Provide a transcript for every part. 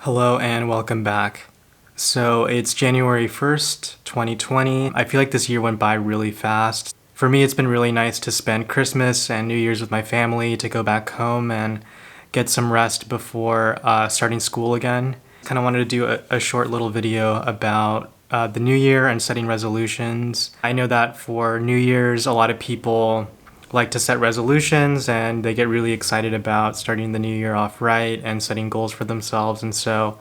Hello and welcome back. So it's January 1st, 2020. I feel like this year went by really fast. For me, it's been really nice to spend Christmas and New Year's with my family, to go back home and get some rest before starting school again. Kind of wanted to do a short little video about the new year and setting resolutions. I know that for New Year's, a lot of people like to set resolutions and they get really excited about starting the new year off right and setting goals for themselves. And so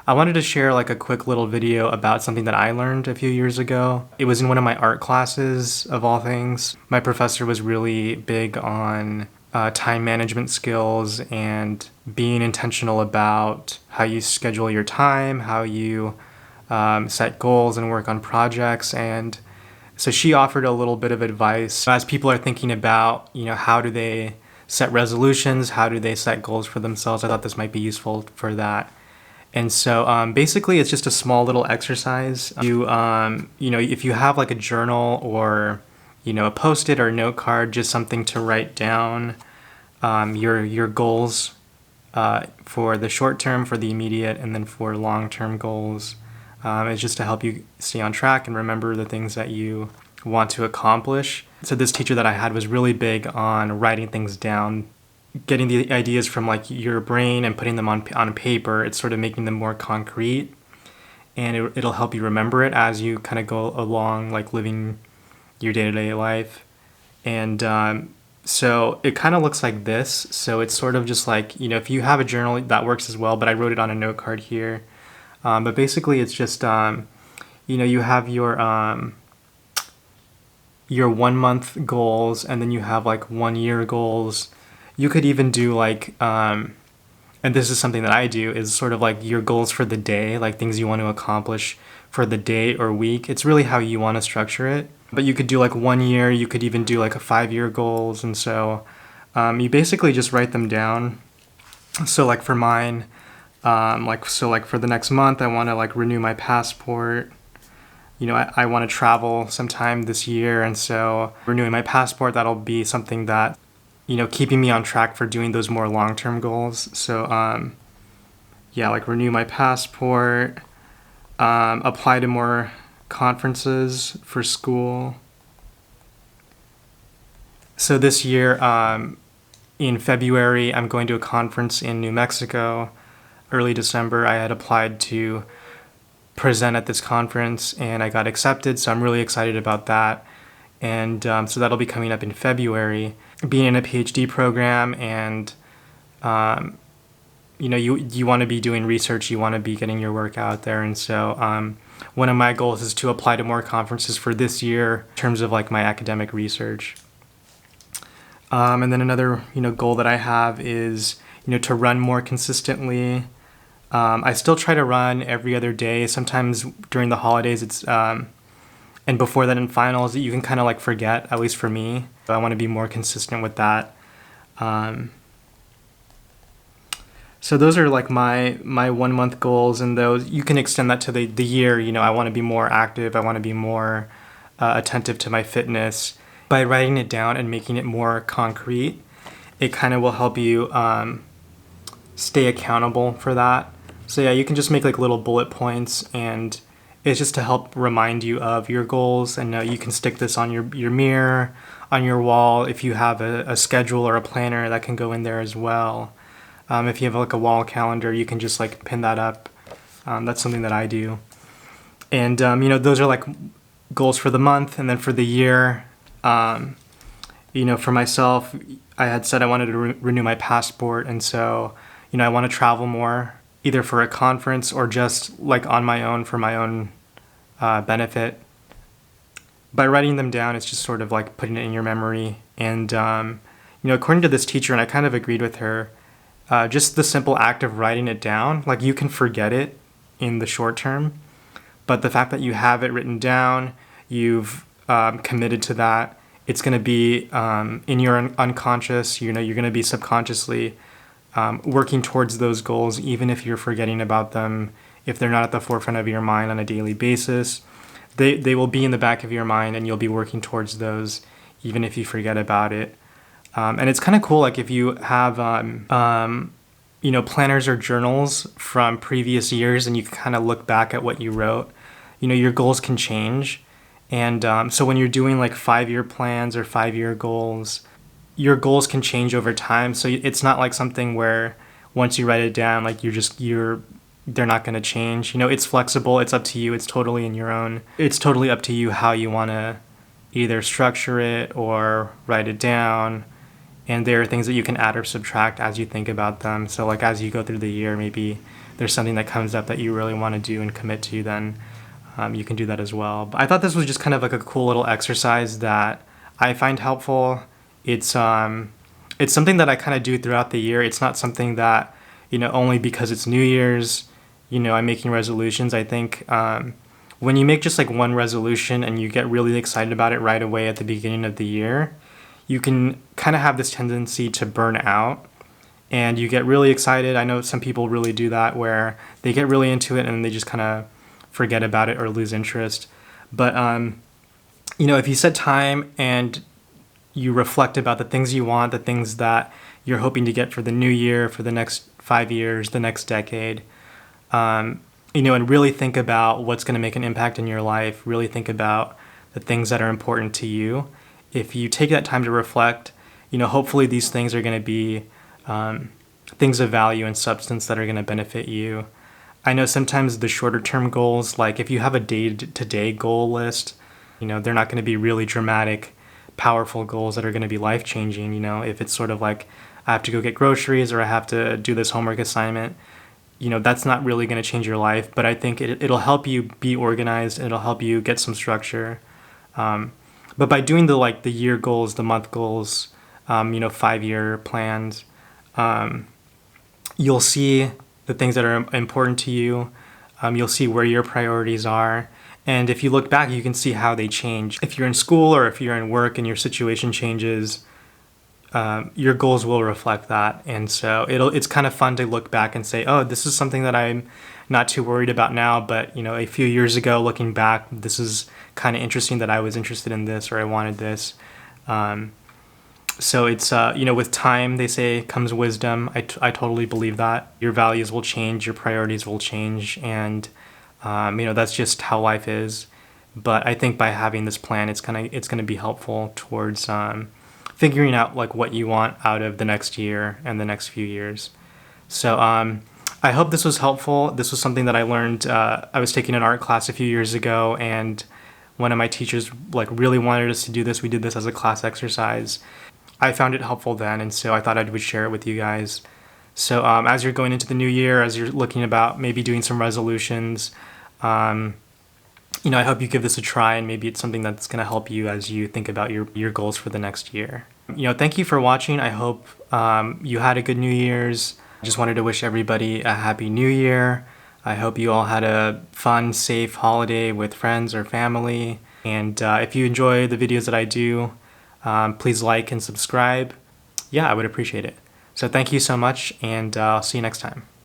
I wanted to share like a quick little video about something that I learned a few years ago. It was in one of my art classes, of all things. My professor was really big on time management skills and being intentional about how you schedule your time, how you set goals and work on projects. And so she offered a little bit of advice as people are thinking about, how do they set resolutions? How do they set goals for themselves? I thought this might be useful for that. And so basically it's just a small little exercise. If you have like a journal or, a Post-it or a note card, just something to write down your goals for the short term, for the immediate, and then for long-term goals. It's just to help you stay on track and remember the things that you want to accomplish. So this teacher that I had was really big on writing things down, getting the ideas from like your brain and putting them on paper. It's sort of making them more concrete, and it'll help you remember it as you kind of go along, like living your day-to-day life. And so it kind of looks like this. So it's sort of just like, if you have a journal, that works as well, but I wrote it on a note card here. But basically it's just, you have your 1 month goals, and then you have like 1 year goals. You could even do like, and this is something that I do, is sort of like your goals for the day, like things you want to accomplish for the day or week. It's really how you want to structure it. But you could do like 1 year, you could even do like a 5-year goals. And so you basically just write them down. So like for mine, like for the next month, I want to like renew my passport. I want to travel sometime this year, and so renewing my passport, that'll be something that, keeping me on track for doing those more long-term goals. So like renew my passport, apply to more conferences for school. So this year, in February, I'm going to a conference in New Mexico. Early December, I had applied to present at this conference and I got accepted, so I'm really excited about that. And so that'll be coming up in February. Being in a PhD program, and you want to be doing research, you want to be getting your work out there. And so one of my goals is to apply to more conferences for this year in terms of like my academic research. And then another goal that I have is to run more consistently. I still try to run every other day. Sometimes during the holidays, it's and before that in finals, you can kind of like forget, at least for me. I want to be more consistent with that. So those are like my 1 month goals, and those you can extend that to the year. I want to be more active. I want to be more attentive to my fitness. By writing it down and making it more concrete, it kind of will help you stay accountable for that. So yeah, you can just make like little bullet points, and it's just to help remind you of your goals. And you can stick this on your mirror, on your wall. If you have a schedule or a planner, that can go in there as well. If you have like a wall calendar, you can just like pin that up. That's something that I do. And those are like goals for the month. And then for the year, for myself, I had said I wanted to renew my passport. And so, I want to travel more, either for a conference or just like on my own for my own benefit. By writing them down, it's just sort of like putting it in your memory. And, according to this teacher, and I kind of agreed with her, just the simple act of writing it down, like you can forget it in the short term, but the fact that you have it written down, you've committed to that, it's going to be in your unconscious, you're going to be subconsciously working towards those goals, even if you're forgetting about them, if they're not at the forefront of your mind on a daily basis. They will be in the back of your mind, and you'll be working towards those, even if you forget about it. And it's kind of cool, like if you have planners or journals from previous years and you can kind of look back at what you wrote, your goals can change. And so when you're doing like 5-year plans or 5-year goals, your goals can change over time. So it's not like something where once you write it down, like they're not going to change. It's flexible. It's up to you. It's totally it's totally up to you how you want to either structure it or write it down. And there are things that you can add or subtract as you think about them. So like as you go through the year, maybe there's something that comes up that you really want to do and commit to, then you can do that as well. But I thought this was just kind of like a cool little exercise that I find helpful. It's something that I kind of do throughout the year. It's not something that, only because it's New Year's, I'm making resolutions. I think when you make just like one resolution and you get really excited about it right away at the beginning of the year, you can kind of have this tendency to burn out and you get really excited. I know some people really do that where they get really into it and they just kind of forget about it or lose interest. But, if you set time and you reflect about the things you want, the things that you're hoping to get for the new year, for the next 5 years, the next decade, and really think about what's going to make an impact in your life, really think about the things that are important to you. If you take that time to reflect, hopefully these things are going to be things of value and substance that are going to benefit you. I know sometimes the shorter term goals, like if you have a day-to-day goal list, they're not going to be really dramatic, powerful goals that are going to be life-changing. If it's sort of like I have to go get groceries or I have to do this homework assignment, that's not really going to change your life. But I think it'll help you be organized. It'll help you get some structure. But by doing the year goals, the month goals, 5-year plans, you'll see the things that are important to you. You'll see where your priorities are. And if you look back, you can see how they change. If you're in school or if you're in work and your situation changes, your goals will reflect that. And so it's kind of fun to look back and say, oh, this is something that I'm not too worried about now, but a few years ago, looking back, this is kind of interesting that I was interested in this or I wanted this. So it's with time, they say, comes wisdom. I totally believe that. Your values will change, your priorities will change, and that's just how life is. But I think by having this plan, it's gonna be helpful towards figuring out like what you want out of the next year and the next few years. So I hope this was helpful. This was something that I learned. I was taking an art class a few years ago, and one of my teachers like really wanted us to do this. We did this as a class exercise. I found it helpful then, and so I thought I would share it with you guys. So as you're going into the new year, as you're looking about maybe doing some resolutions, I hope you give this a try, and maybe it's something that's going to help you as you think about your goals for the next year. Thank you for watching. I hope you had a good New Year's. I just wanted to wish everybody a happy New Year. I hope you all had a fun, safe holiday with friends or family. And if you enjoy the videos that I do, please like and subscribe. Yeah, I would appreciate it. So thank you so much, and I'll see you next time.